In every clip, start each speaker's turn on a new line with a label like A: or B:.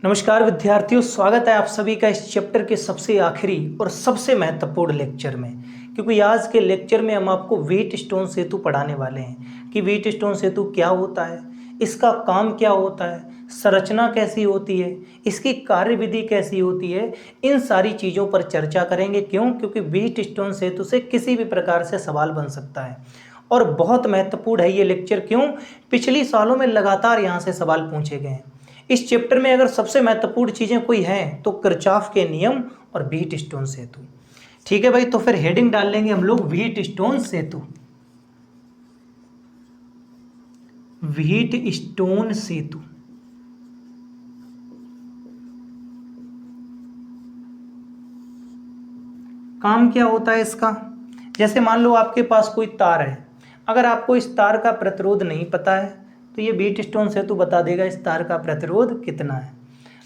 A: नमस्कार विद्यार्थियों, स्वागत है आप सभी का इस चैप्टर के सबसे आखिरी और सबसे महत्वपूर्ण लेक्चर में। क्योंकि आज के लेक्चर में हम आपको व्हीटस्टोन सेतु पढ़ाने वाले हैं कि व्हीटस्टोन सेतु क्या होता है, इसका काम क्या होता है, संरचना कैसी होती है, इसकी कार्यविधि कैसी होती है। इन सारी चीज़ों पर चर्चा करेंगे। क्योंकि व्हीटस्टोन सेतु से किसी भी प्रकार से सवाल बन सकता है और बहुत महत्वपूर्ण है ये लेक्चर। पिछले सालों में लगातार यहाँ से सवाल पूछे गए हैं। इस चैप्टर में अगर सबसे महत्वपूर्ण चीज़ें कोई हैं तो किरचॉफ के नियम और व्हीटस्टोन सेतु। ठीक है भाई, तो फिर हेडिंग डाल लेंगे हम लोग व्हीटस्टोन सेतु। व्हीटस्टोन सेतु काम क्या होता है इसका। जैसे मान लो आपके पास कोई तार है, अगर आपको इस तार का प्रतिरोध नहीं पता है तो ये व्हीटस्टोन सेतु बता देगा इस तार का प्रतिरोध कितना है।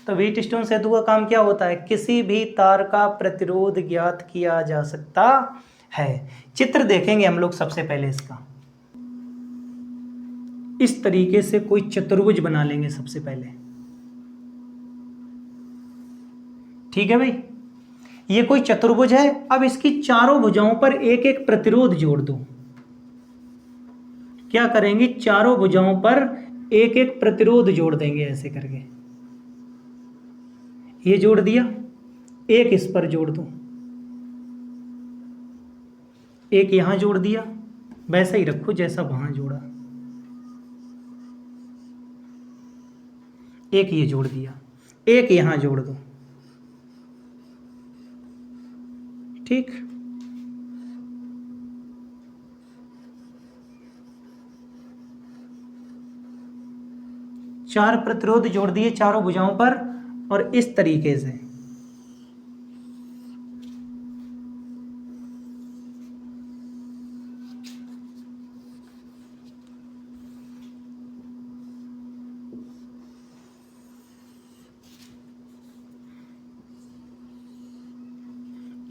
A: तो व्हीटस्टोन सेतु का काम क्या होता है, किसी भी तार का प्रतिरोध ज्ञात किया जा सकता है। चित्र देखेंगे हम लोग सबसे पहले इसका। इस तरीके से कोई चतुर्भुज बना लेंगे सबसे पहले। ठीक है भाई, ये कोई चतुर्भुज है। अब इसकी चारों भुजाओं पर एक एक प्रतिरोध जोड़ दो। क्या करेंगे, चारों भुजाओं पर एक एक प्रतिरोध जोड़ देंगे ऐसे करके। ये जोड़ दिया, एक इस पर जोड़ दो, एक यहां जोड़ दिया, वैसा ही रखो जैसा वहां जोड़ा, एक ये जोड़ दिया, एक यहां जोड़ दो। ठीक, चार प्रतिरोध जोड़ दिए चारों भुजाओं पर और इस तरीके से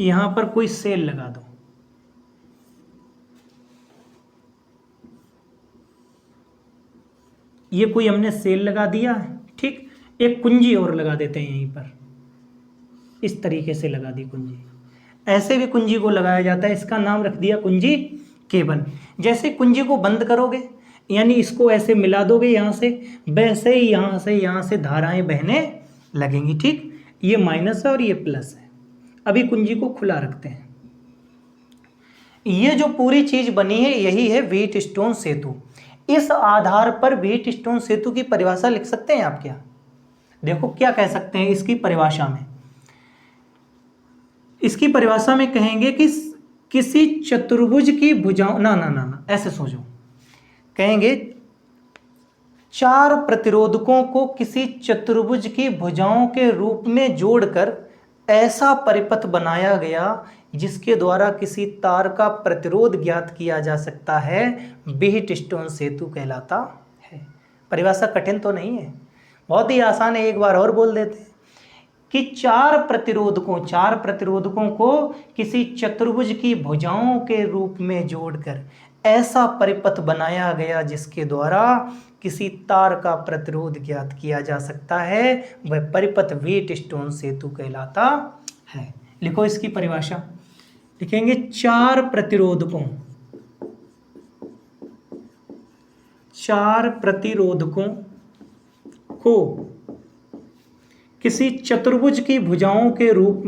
A: यहां पर कोई सेल लगा दो। ये कोई हमने सेल लगा दिया। ठीक, एक कुंजी और लगा देते हैं यहीं पर, इस तरीके से लगा दी कुंजी। ऐसे भी कुंजी को लगाया जाता है, इसका नाम रख दिया कुंजी केबल। जैसे कुंजी को बंद करोगे यानी इसको ऐसे मिला दोगे यहाँ से, वैसे ही यहाँ से धाराएं बहने लगेंगी। ठीक, ये माइनस है और ये प्लस है। अभी कुंजी को खुला रखते हैं। ये जो पूरी चीज बनी है यही है व्हीटस्टोन सेतु। इस आधार पर व्हीटस्टोन सेतु की परिभाषा लिख सकते हैं आप। क्या देखो क्या कह सकते हैं इसकी परिभाषा में। इसकी परिभाषा में कहेंगे कि किसी चतुर्भुज की भुजाओं ना ऐसे सोचो, कहेंगे चार प्रतिरोधकों को किसी चतुर्भुज की भुजाओं के रूप में जोड़कर ऐसा परिपथ बनाया गया जिसके द्वारा किसी तार का प्रतिरोध ज्ञात किया जा सकता है, व्हीटस्टोन सेतु कहलाता है। परिभाषा कठिन तो नहीं है, बहुत ही आसान है। एक बार और बोल देते हैं कि चार प्रतिरोधकों को किसी चतुर्भुज की भुजाओं के रूप में जोड़कर ऐसा परिपथ बनाया गया जिसके द्वारा किसी तार का प्रतिरोध ज्ञात किया जा सकता है, वह परिपथ व्हीटस्टोन सेतु कहलाता है। लिखो इसकी परिभाषा, लिखेंगे चार प्रतिरोधकों को किसी चतुर्भुज की भुजाओं के रूप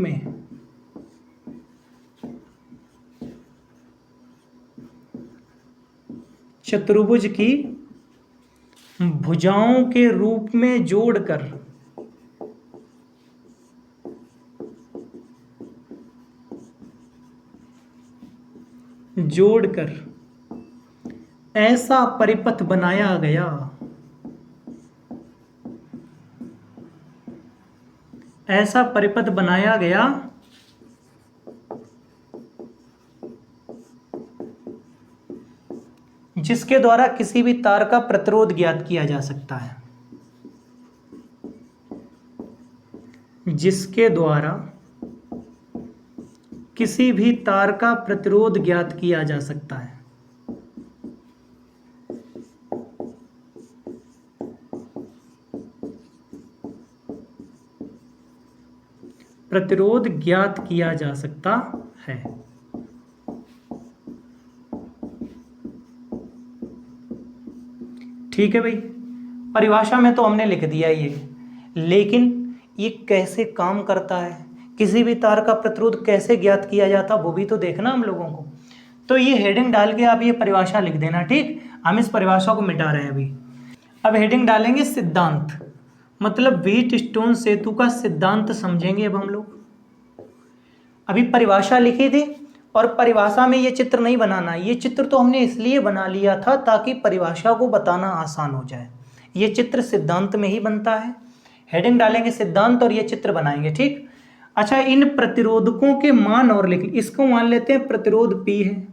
A: में जोड़कर ऐसा परिपथ बनाया गया जिसके द्वारा किसी भी तार का प्रतिरोध ज्ञात किया जा सकता है, जिसके द्वारा किसी भी तार का प्रतिरोध ज्ञात किया जा सकता है। प्रतिरोध ज्ञात किया जा सकता है। ठीक है भाई, परिभाषा में तो हमने लिख दिया ये, लेकिन ये कैसे काम करता है, किसी भी तार का प्रतिरोध कैसे ज्ञात किया जाता, वो भी तो देखना हम लोगों को। तो ये हेडिंग डाल के आप ये परिभाषा लिख देना, ठीक। हम इस परिभाषा को मिटा रहे हैं अभी। अब हेडिंग डालेंगे सिद्धांत, मतलब व्हीटस्टोन सेतु का सिद्धांत समझेंगे अब हम लोग। अभी परिभाषा लिखी थी और परिभाषा में ये चित्र नहीं बनाना, ये चित्र तो हमने इसलिए बना लिया था ताकि परिभाषा को बताना आसान हो जाए। ये चित्र सिद्धांत में ही बनता है। हेडिंग डालेंगे सिद्धांत और ये चित्र बनाएंगे, ठीक। अच्छा, इन प्रतिरोधकों के मान और लिख, इसको मान लेते हैं प्रतिरोध P है,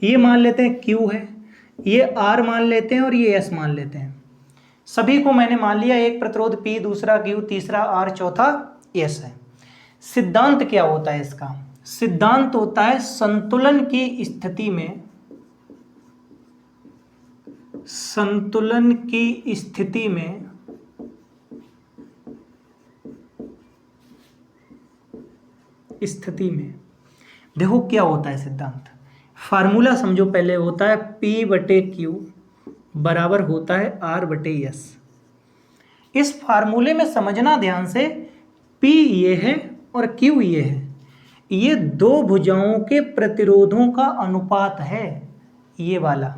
A: ये मान लेते हैं Q है, ये R मान लेते हैं और ये S मान लेते हैं। सभी को मैंने मान लिया, एक प्रतिरोध P, दूसरा Q, तीसरा R, चौथा S है। सिद्धांत क्या होता है इसका? सिद्धांत होता है संतुलन की स्थिति में, संतुलन की स्थिति में देखो क्या होता है सिद्धांत। फार्मूला समझो पहले, होता है P/Q बराबर होता है R/S। इस फार्मूले में समझना ध्यान से, P ये है और Q ये है, ये दो भुजाओं के प्रतिरोधों का अनुपात है। ये वाला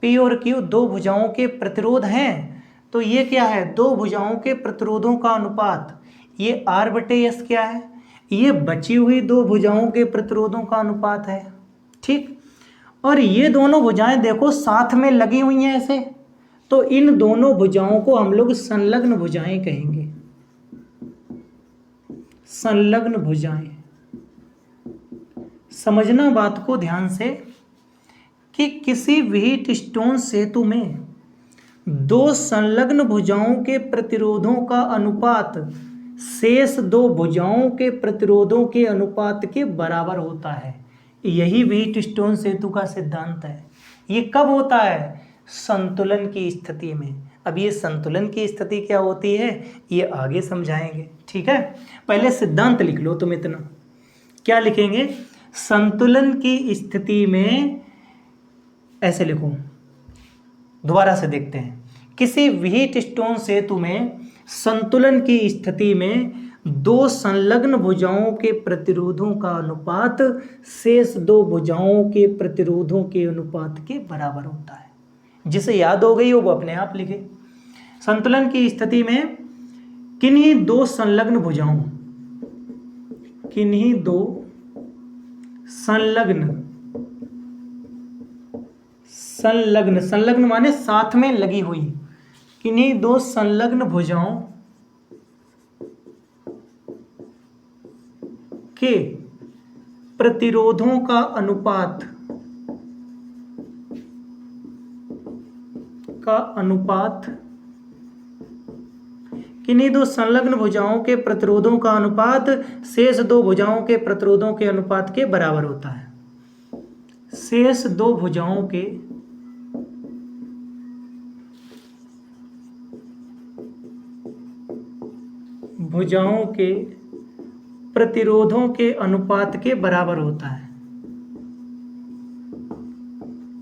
A: P और Q दो भुजाओं के प्रतिरोध हैं, तो ये क्या है? दो भुजाओं के प्रतिरोधों का अनुपात। ये R/S क्या है? ये बची हुई दो भुजाओं के प्रतिरोधों का अनुपात है, ठीक। और ये दोनों भुजाएं देखो साथ में लगी हुई हैं ऐसे, तो इन दोनों भुजाओं को हम लोग संलग्न भुजाएं कहेंगे। संलग्न भुजाएं, समझना बात को ध्यान से कि किसी व्हीटस्टोन सेतु में दो संलग्न भुजाओं के प्रतिरोधों का अनुपात शेष दो भुजाओं के प्रतिरोधों के अनुपात के बराबर होता है। यही व्हीटस्टोन सेतु का सिद्धांत है। ये कब होता है? संतुलन की स्थिति में। अब ये संतुलन की स्थिति क्या होती है ये आगे समझाएंगे, ठीक है। पहले सिद्धांत लिख लो तुम इतना। क्या लिखेंगे? संतुलन की स्थिति में, ऐसे लिखो, दोबारा से देखते हैं। किसी व्हीटस्टोन सेतु में संतुलन की स्थिति में दो संलग्न भुजाओं के प्रतिरोधों का अनुपात शेष दो भुजाओं के प्रतिरोधों के अनुपात के बराबर होता है। जिसे याद हो गई हो वो अपने आप लिखे। संतुलन की स्थिति में किन्हीं दो संलग्न भुजाओं, किन्हीं दो संलग्न माने साथ में लगी हुई, किन्हीं दो संलग्न भुजाओं के प्रतिरोधों का अनुपात किन्हीं दो संलग्न भुजाओं के प्रतिरोधों का अनुपात शेष दो भुजाओं के प्रतिरोधों के अनुपात के बराबर होता है। शेष दो भुजाओं के प्रतिरोधों के अनुपात के बराबर होता है,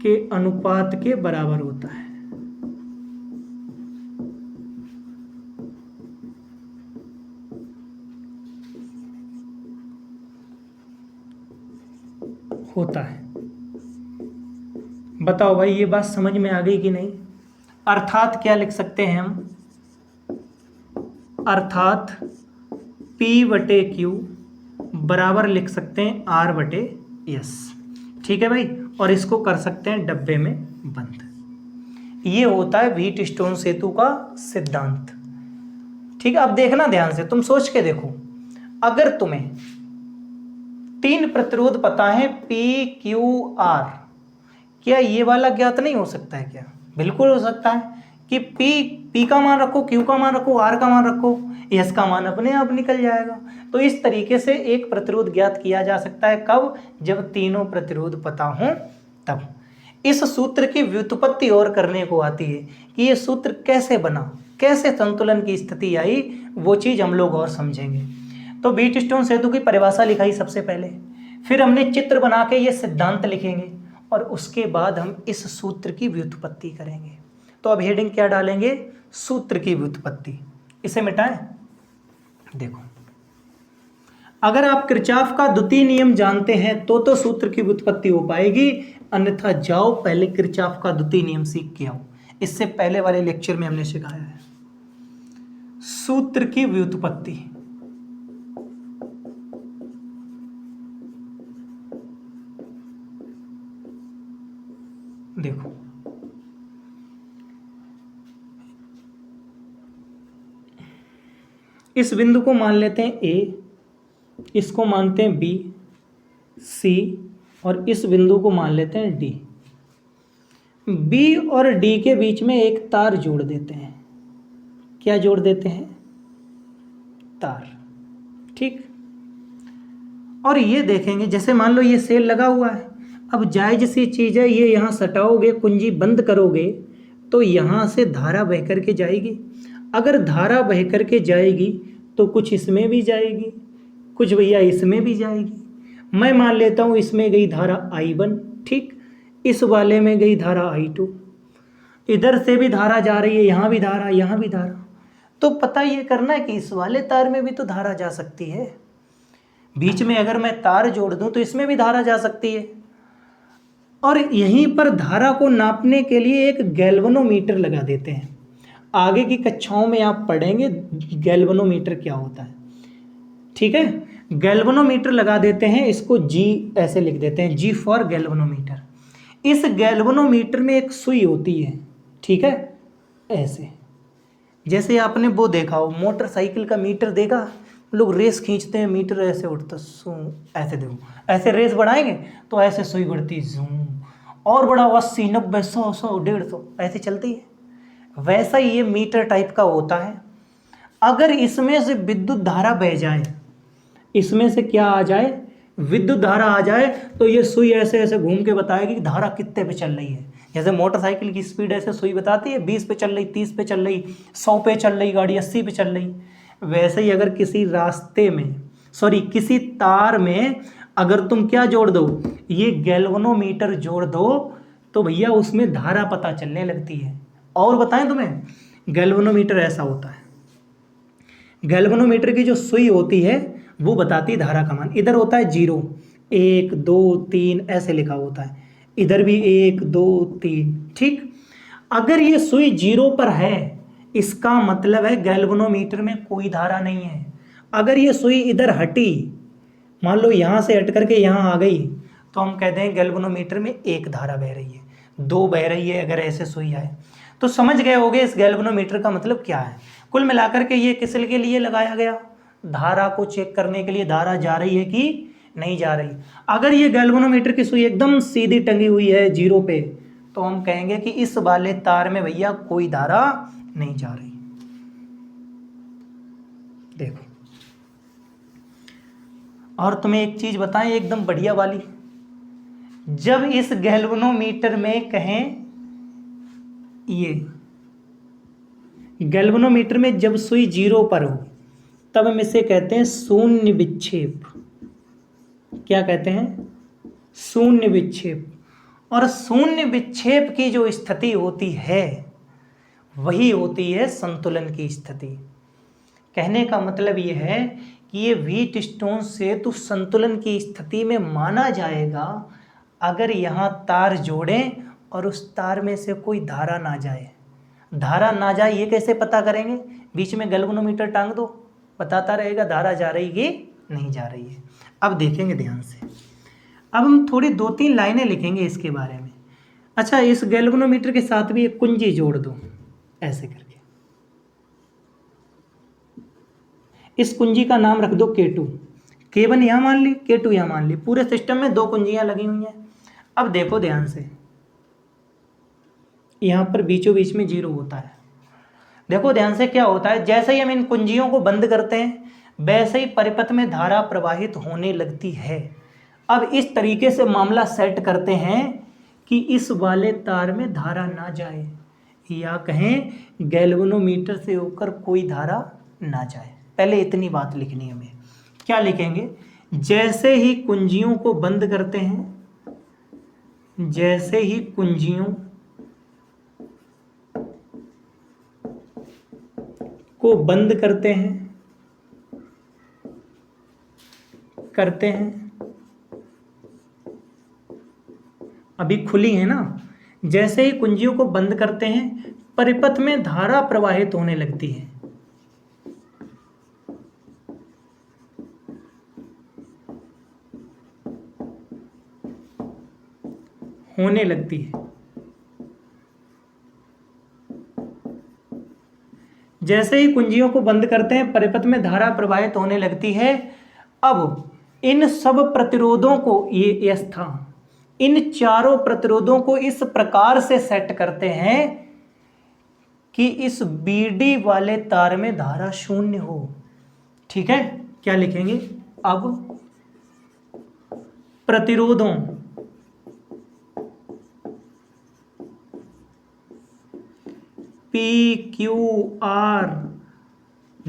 A: के अनुपात के बराबर होता है। बताओ भाई ये बात समझ में आ गई कि नहीं? अर्थात क्या लिख सकते हैं हम? अर्थात P/Q बराबर लिख सकते हैं R/S, ठीक है भाई। और इसको कर सकते हैं डब्बे में बंद। ये होता है व्हीटस्टोन सेतु का सिद्धांत, ठीक है। अब देखना ध्यान से, तुम सोच के देखो, अगर तुम्हें तीन प्रतिरोध पता है P, Q, R, क्या ये वाला ज्ञात नहीं हो सकता है? क्या बिल्कुल हो सकता है कि P का मान रखो, Q का मान रखो, R का मान रखो, S का मान अपने आप निकल जाएगा। तो इस तरीके से एक प्रतिरोध ज्ञात किया जा सकता है। कब? जब तीनों प्रतिरोध पता हों तब। इस सूत्र की व्युत्पत्ति और करने को आती है कि ये सूत्र कैसे बना, कैसे संतुलन की स्थिति आई, वो चीज़ हम लोग और समझेंगे। तो व्हीटस्टोन सेतु की परिभाषा लिखाई सबसे पहले, फिर हमने चित्र बना के ये सिद्धांत लिखेंगे और उसके बाद हम इस सूत्र की व्युत्पत्ति करेंगे। तो अब हेडिंग क्या डालेंगे? सूत्र की व्युत्पत्ति। इसे मिटाएं। देखो, अगर आप किरचॉफ का द्वितीय नियम जानते हैं तो सूत्र की व्युत्पत्ति हो पाएगी, अन्यथा जाओ पहले किरचॉफ का द्वितीय नियम सीख के आओ। इससे पहले वाले लेक्चर में हमने सिखाया है सूत्र की व्युत्पत्ति। देखो, इस बिंदु को मान लेते हैं ए, इसको मानते हैं बी, सी, और इस बिंदु को मान लेते हैं डी। बी और डी के बीच में एक तार जोड़ देते हैं। क्या जोड़ देते हैं? तार। ठीक। और ये देखेंगे, जैसे मान लो ये सेल लगा हुआ है, अब जायज सी चीज़ है, ये यहाँ सटाओगे, कुंजी बंद करोगे तो यहाँ से धारा बह करके जाएगी। अगर धारा बह करके जाएगी तो कुछ इसमें भी जाएगी, कुछ भैया इसमें भी जाएगी। मैं मान लेता हूँ इसमें गई धारा I1, ठीक, इस वाले में गई धारा I2, इधर से भी धारा जा रही है, यहाँ भी धारा, यहाँ भी धारा। तो पता ये करना है कि इस वाले तार में भी तो धारा जा सकती है। बीच में अगर मैं तार जोड़ दूं तो इसमें भी धारा जा सकती है। और यहीं पर धारा को नापने के लिए एक गैल्वेनोमीटर लगा देते हैं। आगे की कक्षाओं में आप पढ़ेंगे गैल्वेनोमीटर क्या होता है। ठीक है, गैल्वेनोमीटर लगा देते हैं, इसको G ऐसे लिख देते हैं, G फॉर गैल्वेनोमीटर। इस गैल्वेनोमीटर में एक सुई होती है, ठीक है, ऐसे जैसे आपने वो देखा हो मोटरसाइकिल का मीटर देखा, लोग रेस खींचते हैं, मीटर ऐसे उठता सू, ऐसे देखो, ऐसे रेस बढ़ाएंगे तो ऐसे सुई बढ़ती जूम, और बड़ा 80, 90, 100, 150, ऐसे चलती है। वैसा ही ये मीटर टाइप का होता है। अगर इसमें से विद्युत धारा बह जाए, इसमें से क्या आ जाए? विद्युत धारा आ जाए, तो ये सुई ऐसे ऐसे घूम के बताएगी कि धारा कितने पे चल रही है। जैसे मोटरसाइकिल की स्पीड ऐसे सुई बताती है 20 पे चल रही, 30 पे चल रही, 100 पे चल रही गाड़ी, 80 पे चल रही। वैसे ही अगर किसी रास्ते में, किसी तार में अगर तुम क्या जोड़ दो, ये गैल्वेनोमीटर जोड़ दो, तो भैया उसमें धारा पता चलने लगती है। और बताएं तुम्हें, गैल्वेनोमीटर ऐसा होता है, गैल्वेनोमीटर की जो सुई होती है वो बताती है धारा का मान। इधर होता है 0, 1, 2, 3 ऐसे लिखा होता है, इधर भी 1, 2, 3, ठीक। अगर ये सुई 0 पर है, इसका मतलब है गैल्वेनोमीटर में कोई धारा नहीं है। अगर ये सुई इधर हटी, मान लो यहाँ से हट करके यहाँ आ गई, तो हम कहते हैं गैल्वेनोमीटर में एक धारा बह रही है, 2 बह रही है। अगर ऐसे सुई आए तो समझ गए होगे इस गैल्वेनोमीटर का मतलब क्या है। कुल मिलाकर के ये किस के लिए लगाया गया? धारा को चेक करने के लिए, धारा जा रही है कि नहीं जा रही। अगर ये गैल्वेनोमीटर की सुई एकदम सीधी टंगी हुई है 0 पे, तो हम कहेंगे कि इस वाले तार में भैया कोई धारा नहीं जा रही। देखो, और तुम्हें एक चीज बताएं एकदम बढ़िया वाली, जब इस गैल्वेनोमीटर में कहें, ये गैल्वेनोमीटर में जब सुई 0 पर हो, तब हम इसे कहते हैं शून्य विक्षेप। क्या कहते हैं? शून्य विक्षेप। और शून्य विक्षेप की जो स्थिति होती है वही होती है संतुलन की स्थिति। कहने का मतलब ये है कि ये व्हीटस्टोन सेतु संतुलन की स्थिति में माना जाएगा अगर यहाँ तार जोड़ें और उस तार में से कोई धारा ना जाए। धारा ना जाए ये कैसे पता करेंगे? बीच में गैल्वेनोमीटर टांग दो, बताता रहेगा धारा जा रही कि नहीं जा रही है। अब देखेंगे ध्यान से, अब हम थोड़ी 2-3 लाइनें लिखेंगे इसके बारे में। अच्छा, इस गैल्वेनोमीटर के साथ भी एक कुंजी जोड़ दो ऐसे करके, इस कुंजी का नाम रख दो K2। K1 यहाँ मान ली, K2 यहाँ मान ली। पूरे सिस्टम में 2 कुंजियाँ लगी हुई हैं। अब देखो ध्यान से, यहाँ पर बीचों बीच में 0 होता है। देखो ध्यान से क्या होता है, जैसे ही हम इन कुंजियों को बंद करते हैं वैसे ही परिपथ में धारा प्रवाहित होने लगती है। अब इस तरीके से मामला सेट करते हैं कि इस वाले तार में धारा ना जाए, या कहें गैल्वेनोमीटर से होकर कोई धारा ना जाए। पहले इतनी बात लिखनी है हमें क्या लिखेंगे? जैसे ही कुंजियों को बंद करते हैं, जैसे ही कुंजियों को बंद करते हैं, अभी खुली है ना, जैसे ही कुंजियों को बंद करते हैं परिपथ में धारा प्रवाहित होने लगती है। जैसे ही कुंजियों को बंद करते हैं परिपथ में धारा प्रवाहित होने लगती है। अब इन सब प्रतिरोधों को, ये एस था, इन चारों प्रतिरोधों को इस प्रकार से सेट करते हैं कि इस बीडी वाले तार में धारा शून्य हो। ठीक है, क्या लिखेंगे? अब प्रतिरोधों P, Q, R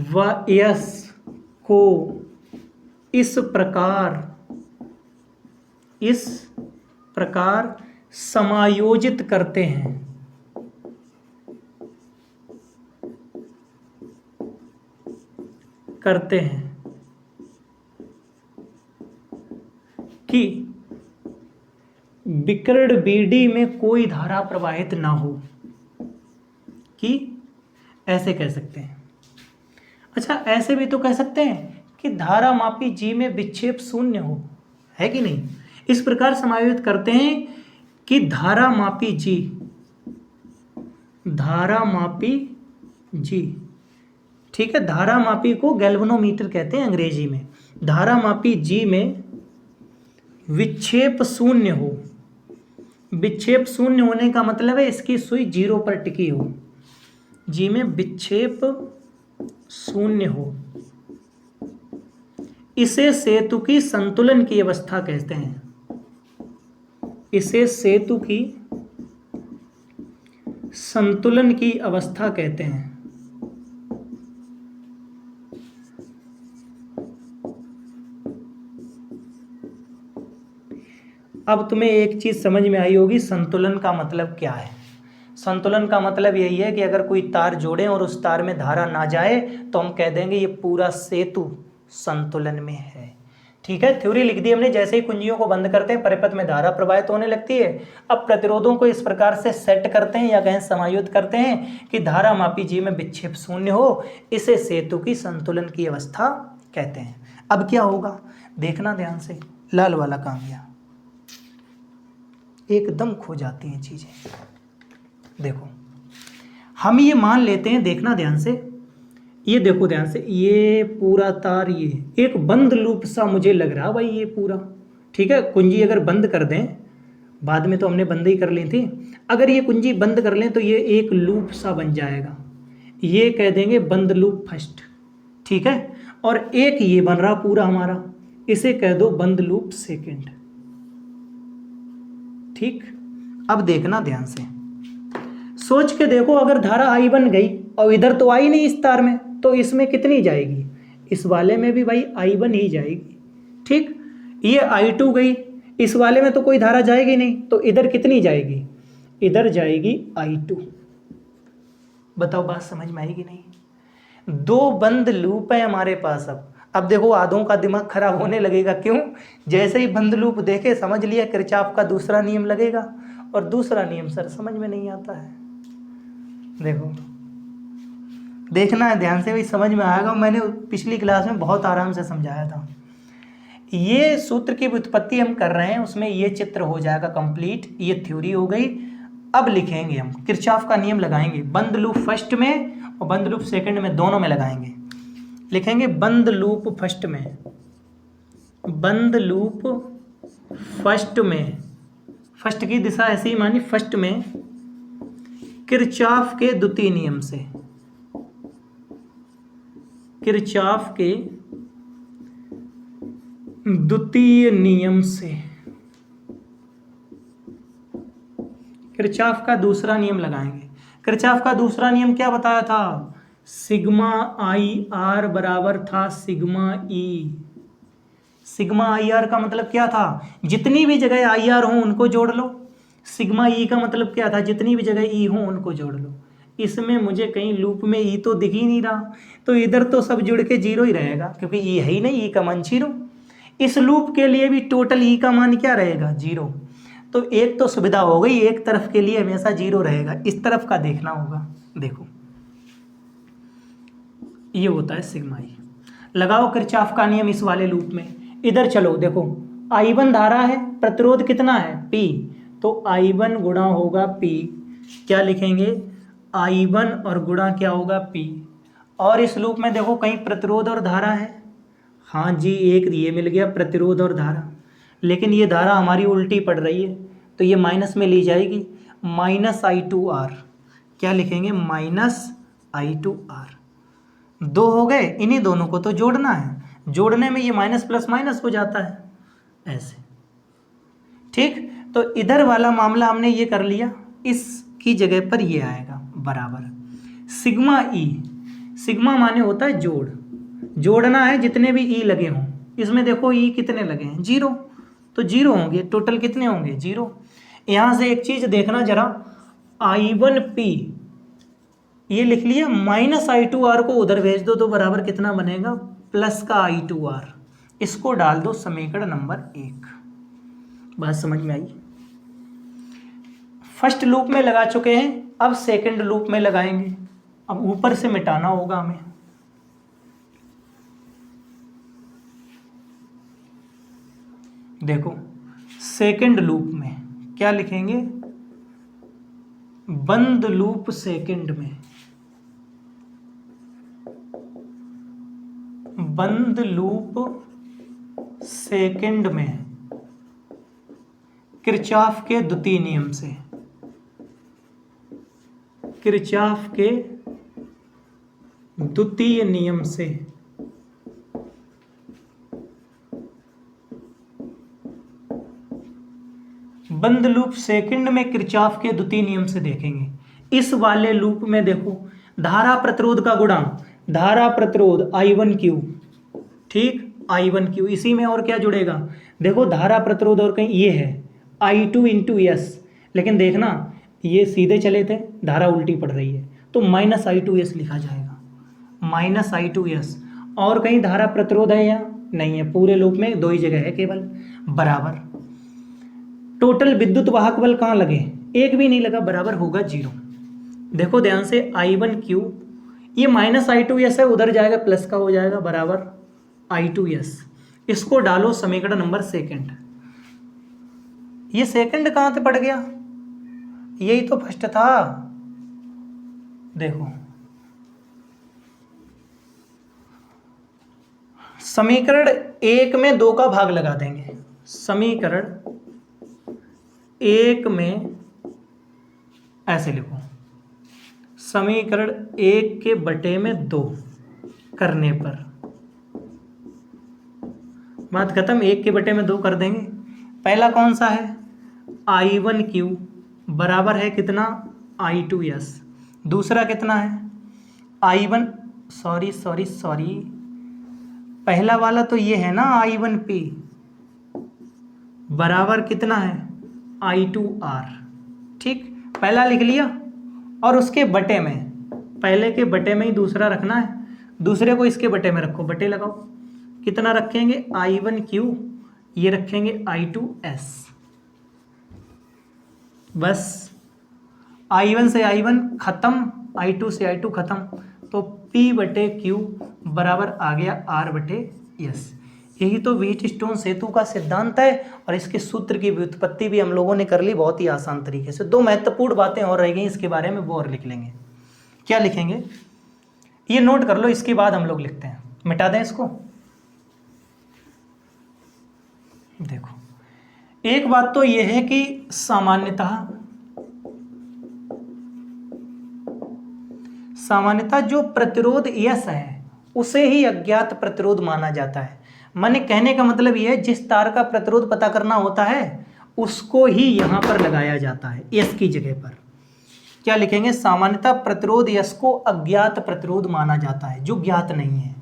A: व S को इस प्रकार समायोजित करते हैं कि विकर्ण बीडी में कोई धारा प्रवाहित ना हो, कि ऐसे कह सकते हैं। अच्छा, ऐसे भी तो कह सकते हैं कि धारा मापी G में विक्षेप शून्य हो, है कि नहीं? इस प्रकार समायोजित करते हैं कि धारा मापी G, ठीक है, धारा मापी को गैल्वेनोमीटर कहते हैं अंग्रेजी में। धारा मापी G में विक्षेप शून्य हो। विक्षेप शून्य होने का मतलब है इसकी सुई 0 पर टिकी हो। G में विक्षेप शून्य हो, इसे सेतु की संतुलन की अवस्था कहते हैं। इसे सेतु की संतुलन की अवस्था कहते हैं। अब तुम्हें एक चीज समझ में आई होगी, संतुलन का मतलब क्या है। संतुलन का मतलब यही है कि अगर कोई तार जोड़ें और उस तार में धारा ना जाए तो हम कह देंगे ये पूरा सेतु संतुलन में है। ठीक है, थ्योरी लिख दी हमने। जैसे ही कुंजियों को बंद करते हैं परिपथ में धारा प्रवाहित होने लगती है। अब प्रतिरोधों को इस प्रकार से सेट करते हैं या कहें समायोजित करते हैं कि धारा मापी G में विक्षेप शून्य हो, इसे सेतु की संतुलन की अवस्था कहते हैं। अब क्या होगा देखना ध्यान से, लाल वाला काम गया, एकदम खो जाती हैं चीजें। देखो हम ये मान लेते हैं, देखना ध्यान से, ये देखो ध्यान से, ये पूरा तार, ये एक बंद लूप सा मुझे लग रहा भाई ये पूरा। ठीक है, कुंजी अगर बंद कर दें, बाद में तो हमने बंद ही कर ली थी, अगर ये कुंजी बंद कर लें तो ये एक लूप सा बन जाएगा, ये कह देंगे बंद लूप फर्स्ट। ठीक है, और एक ये बन रहा पूरा हमारा, इसे कह दो बंद लूप सेकंड। ठीक, अब देखना ध्यान से, सोच के देखो, अगर धारा आई बन गई और इधर तो आई नहीं इस तार में, तो इसमें कितनी जाएगी? इस वाले में भी भाई I1 ही जाएगी। ठीक, ये I2 गई, इस वाले में तो कोई धारा जाएगी नहीं, तो इधर कितनी जाएगी? इधर जाएगी I2। बताओ बात समझ में आएगी नहीं? दो बंद लूप है हमारे पास। अब देखो आधों का दिमाग खराब होने लगेगा। क्यों? जैसे ही बंद लूप देखे समझ लिया किरचॉफ का दूसरा नियम लगेगा, और दूसरा नियम सर समझ में नहीं आता है। देखो देखना है ध्यान से, भाई समझ में आएगा। मैंने पिछली क्लास में बहुत आराम से समझाया था। ये सूत्र की व्युत्पत्ति हम कर रहे हैं, उसमें ये चित्र हो जाएगा कंप्लीट। ये थ्योरी हो गई। अब लिखेंगे हम किरचॉफ का नियम लगाएंगे, बंद लूप फर्स्ट में और बंद लूप सेकंड में, दोनों में लगाएंगे। लिखेंगे बंद लूप फर्स्ट में, बंद लूप फर्स्ट में, फर्स्ट की दिशा ऐसी ही मानी, फर्स्ट में किरचॉफ के द्वितीय नियम से, किरचॉफ के द्वितीय नियम से किरचॉफ का दूसरा नियम लगाएंगे। किरचॉफ का दूसरा नियम क्या बताया था? सिग्मा आई आर बराबर था sigma E sigma I R का मतलब क्या था, जितनी भी जगह आई आर हो उनको जोड़ लो। सिग्मा ई का मतलब क्या था, जितनी भी जगह ई हो उनको जोड़ लो। इसमें मुझे कहीं लूप में ई तो दिख ही नहीं रहा, तो इधर तो सब जुड़ के जीरो ही रहेगा, क्योंकि ई है ही नहीं, ई का मान जीरो। इस लूप के लिए भी टोटल ई का मान क्या रहेगा, जीरो। तो एक तो सुविधा हो गई, एक तरफ के लिए हमेशा जीरो रहेगा, इस तरफ का देखना होगा। देखो ये होता है सिग्मा ई। लगाओ किरचॉफ का नियम इस वाले लूप में। इधर चलो, देखो I1 धारा है, प्रतिरोध कितना है P, तो I1 गुणा होगा P, क्या लिखेंगे I1 और गुणा क्या होगा P। और इस लूप में देखो कहीं प्रतिरोध और धारा है, हाँ जी एक ये मिल गया प्रतिरोध और धारा, लेकिन ये धारा हमारी उल्टी पड़ रही है तो ये माइनस में ली जाएगी, -I2R, क्या लिखेंगे -I2R। दो हो गए, इन्हीं दोनों को तो जोड़ना है, जोड़ने में ये माइनस प्लस माइनस हो जाता है ऐसे, ठीक। तो इधर वाला मामला हमने ये कर लिया, इसकी जगह पर ये आएगा बराबर सिग्मा ई। सिग्मा माने होता है जोड़, जोड़ना है जितने भी ई लगे हों। इसमें देखो ई कितने लगे हैं, जीरो, तो जीरो होंगे, टोटल कितने होंगे, जीरो। यहाँ से एक चीज देखना जरा, I1P ये लिख लिया, -I2R को उधर भेज दो तो बराबर कितना बनेगा, प्लस का I2R। इसको डाल दो समीकरण नंबर 1। बात समझ में आई। फर्स्ट लूप में लगा चुके हैं, अब सेकंड लूप में लगाएंगे। अब ऊपर से मिटाना होगा हमें, देखो सेकंड लूप में क्या लिखेंगे, बंद लूप सेकंड में, बंद लूप सेकंड में किरचॉफ के द्वितीय नियम से, किरचॉफ के द्वितीय नियम से बंद लूप सेकंड में किरचॉफ के द्वितीय नियम से देखेंगे। इस वाले लूप में देखो धारा प्रतिरोध का गुणांक, धारा प्रतिरोध I1Q, ठीक I1Q, इसी में और क्या जुड़ेगा, देखो धारा प्रतिरोध और कहीं ये है I2 × S, लेकिन देखना ये सीधे चले थे, धारा उल्टी पड़ रही है तो -I2S लिखा जाएगा, -I2S। और कहीं धारा प्रतिरोध है या नहीं है, पूरे लूप में दो ही जगह है केवल, बराबर टोटल विद्युत वाहक बल कहाँ लगे, एक भी नहीं लगा, बराबर होगा जीरो। देखो ध्यान से I1Q ये -I2S है, उधर जाएगा प्लस का हो जाएगा, बराबर I2S। इसको डालो समीकरण नंबर सेकंड। ये सेकंड कहाँ से पड़ गया, यही तो फर्स्ट था। देखो समीकरण 1 में 2 का भाग लगा देंगे, समीकरण 1 में ऐसे लिखो, समीकरण 1 के बटे में 2 करने पर बात खत्म, 1 के बटे में 2 कर देंगे। पहला कौन सा है, I1Q बराबर है कितना, I2S। दूसरा कितना है I1, सॉरी पहला वाला तो ये है ना I1P बराबर कितना है I2R, ठीक, पहला लिख लिया। और उसके बटे में, पहले के बटे में ही दूसरा रखना है, दूसरे को इसके बटे में रखो, बटे लगाओ, कितना रखेंगे I1Q, ये रखेंगे I2S। बस I1 से I1 खत्म, I2 से I2 खत्म, तो P/Q बराबर आ गया R/S। यही तो व्हीटस्टोन सेतु का सिद्धांत है, और इसके सूत्र की व्युत्पत्ति भी हम लोगों ने कर ली बहुत ही आसान तरीके से। 2 महत्वपूर्ण बातें और रह गई इसके बारे में, वो और लिख लेंगे। क्या लिखेंगे ये नोट कर लो, इसके बाद हम लोग लिखते हैं, मिटा दें इसको। देखो एक बात तो यह है कि सामान्यतः जो प्रतिरोध यस है उसे ही अज्ञात प्रतिरोध माना जाता है। माने कहने का मतलब यह है, जिस तार का प्रतिरोध पता करना होता है उसको ही यहां पर लगाया जाता है, यस की जगह पर। क्या लिखेंगे, सामान्यतः प्रतिरोध यस को अज्ञात प्रतिरोध माना जाता है, जो ज्ञात नहीं है।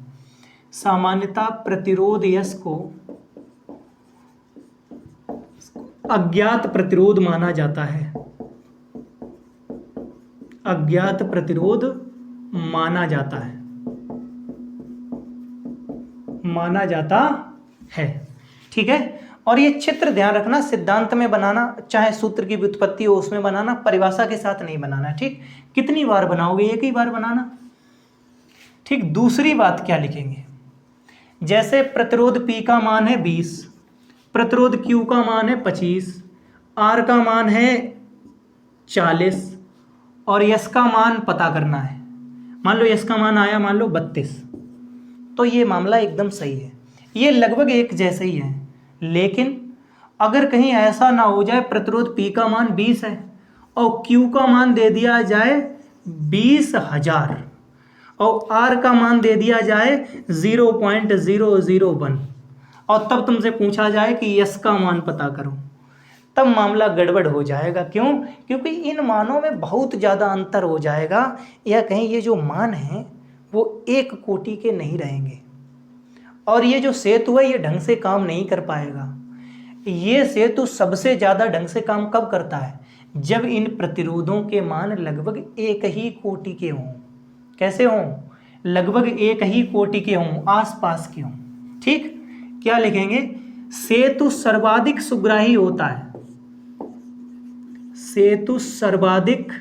A: सामान्यतः प्रतिरोध यस को अज्ञात प्रतिरोध माना जाता है, अज्ञात प्रतिरोध माना जाता है, माना जाता है। ठीक है, और ये चित्र ध्यान रखना, सिद्धांत में बनाना, चाहे सूत्र की व्युत्पत्ति हो उसमें बनाना, परिभाषा के साथ नहीं बनाना। ठीक, कितनी बार बनाओगे, एक ही बार बनाना। ठीक, दूसरी बात क्या लिखेंगे, जैसे प्रतिरोध P का मान है 20, प्रतिरोध Q का मान है 25, R का मान है 40 और यस का मान पता करना है। मान लो यस का मान आया मान लो 32, तो ये मामला एकदम सही है, ये लगभग एक जैसे ही है। लेकिन अगर कहीं ऐसा ना हो जाए प्रतिरोध P का मान 20 है और Q का मान दे दिया जाए 20,000 और R का मान दे दिया जाए 0.001 और तब तुमसे पूछा जाए कि यस का मान पता करो, तब मामला गड़बड़ हो जाएगा। क्यों? क्योंकि इन मानों में बहुत ज़्यादा अंतर हो जाएगा, या कहीं ये जो मान हैं वो एक कोटि के नहीं रहेंगे और ये जो सेतु है ये ढंग से काम नहीं कर पाएगा। ये सेतु सबसे ज़्यादा ढंग से काम कब करता है, जब इन प्रतिरोधों के मान लगभग एक ही कोटि के हों। कैसे हों? लगभग एक ही कोटि के हों, आसपास के हों। ठीक, क्या लिखेंगे, सेतु सर्वाधिक सुग्राही होता है, सेतु सर्वाधिक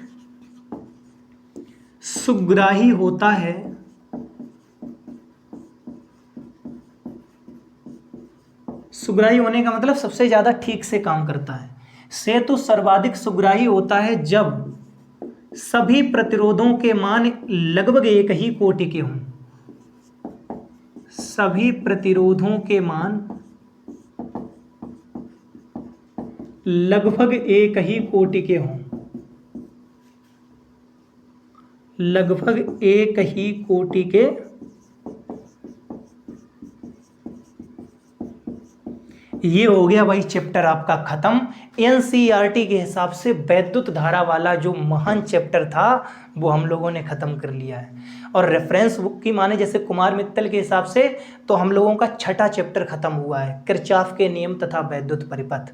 A: सुग्राही होता है सुग्राही होने का मतलब सबसे ज्यादा ठीक से काम करता है। सेतु सर्वाधिक सुग्राही होता है जब सभी प्रतिरोधों के मान लगभग एक ही कोटि के हों, सभी प्रतिरोधों के मान लगभग एक ही कोटि के हों, लगभग एक ही कोटि के। ये हो गया भाई चैप्टर आपका खत्म। एनसीईआरटी के हिसाब से वैद्युत धारा वाला जो महान चैप्टर था वो हम लोगों ने खत्म कर लिया है। और रेफरेंस बुक की माने जैसे कुमार मित्तल के हिसाब से तो हम लोगों का छठा चैप्टर खत्म हुआ है, किरचॉफ के नियम तथा वैद्युत परिपथ।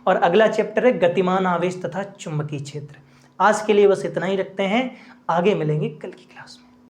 A: और अगला चैप्टर है गतिमान आवेश तथा चुंबकीय क्षेत्र। आज के लिए बस इतना ही रखते हैं, आगे मिलेंगे कल की क्लास में।